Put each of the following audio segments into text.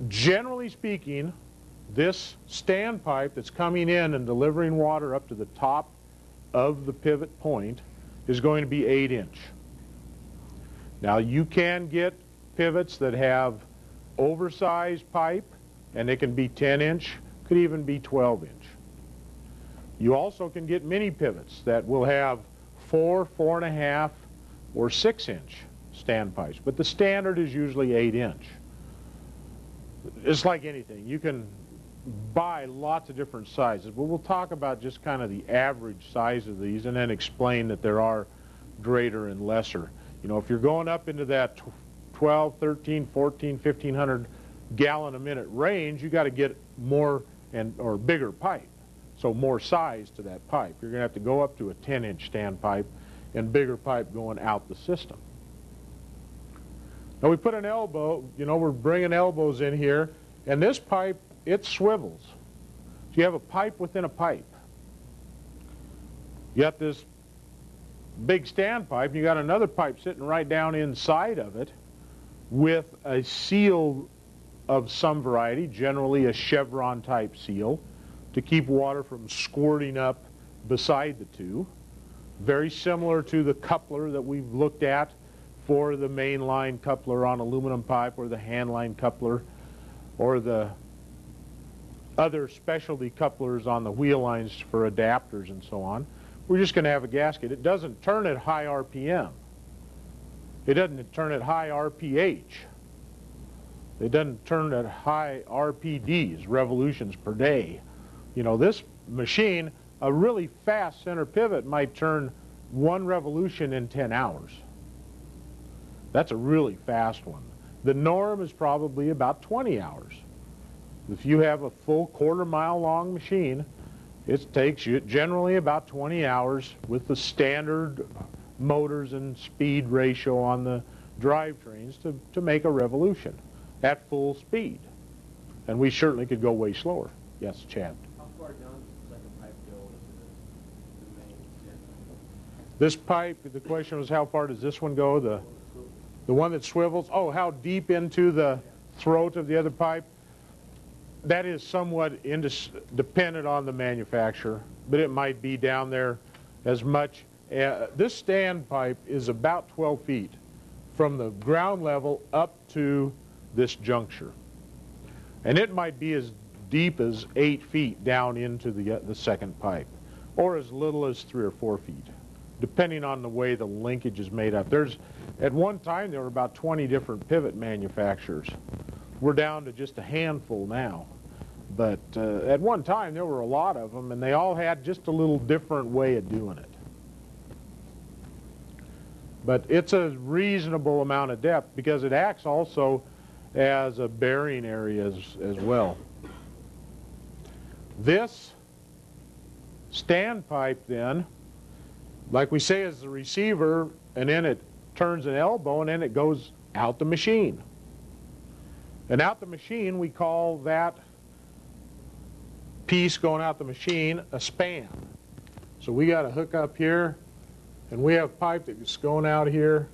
Generally speaking, this standpipe that's coming in and delivering water up to the top of the pivot point is going to be 8-inch. Now you can get pivots that have oversized pipe, and they can be 10-inch, could even be 12-inch. You also can get mini pivots that will have 4, 4.5, or 6-inch standpipes, but the standard is usually 8-inch. It's like anything. You can buy lots of different sizes, but we'll talk about just kind of the average size of these and then explain that there are greater and lesser. You know, if you're going up into that 12, 13, 14, 1,500 gallon a minute range, you got to get more or bigger pipe, so more size to that pipe. You're going to have to go up to a 10-inch standpipe and bigger pipe going out the system. Now we put an elbow, you know, we're bringing elbows in here, and this pipe, it swivels. So you have a pipe within a pipe. You got this big standpipe, and you got another pipe sitting right down inside of it with a seal of some variety, generally a chevron type seal, to keep water from squirting up beside the two. Very similar to the coupler that we've looked at for the mainline coupler on aluminum pipe, or the handline coupler, or the other specialty couplers on the wheel lines for adapters and so on. We're just going to have a gasket. It doesn't turn at high RPM. It doesn't turn at high RPH. It doesn't turn at high RPDs, revolutions per day. You know, this machine, a really fast center pivot might turn 1 revolution in 10 hours. That's a really fast one. The norm is probably about 20 hours. If you have a full quarter-mile long machine, it takes you generally about 20 hours with the standard motors and speed ratio on the drivetrains to make a revolution at full speed. And we certainly could go way slower. Yes, Chad? How far down does the second pipe go into the main standpipe? This pipe, the question was how far does this one go? The one that swivels? Oh, how deep into the throat of the other pipe? That is somewhat dependent on the manufacturer, but it might be down there as much. This standpipe is about 12 feet from the ground level up to this juncture. And it might be as deep as 8 feet down into the second pipe, or as little as 3 or 4 feet, depending on the way the linkage is made up. At one time, there were about 20 different pivot manufacturers. We're down to just a handful now. But at one time, there were a lot of them, and they all had just a little different way of doing it. But it's a reasonable amount of depth because it acts also as a bearing area as well. This standpipe then, like we say, is the receiver, and then it turns an elbow, and then it goes out the machine. And out the machine, we call that piece going out the machine a span. So we got to hook up here, and we have pipe that's going out here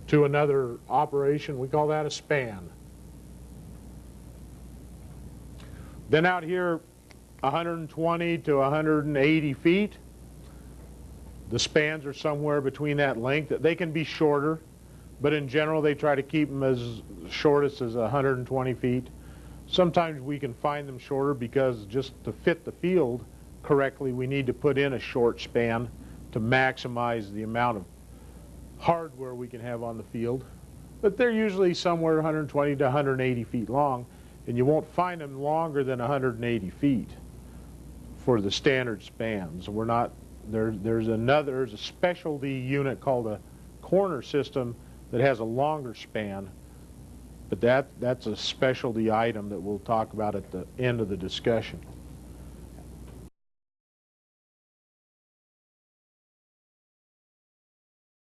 to another operation. We call that a span. Then out here, 120 to 180 feet. The spans are somewhere between that length. They can be shorter, but in general they try to keep them as shortest as 120 feet. Sometimes we can find them shorter because just to fit the field correctly, we need to put in a short span to maximize the amount of hardware we can have on the field. But they're usually somewhere 120 to 180 feet long, and you won't find them longer than 180 feet for the standard spans. We're not, there's a specialty unit called a corner system that has a longer span, but that's a specialty item that we'll talk about at the end of the discussion.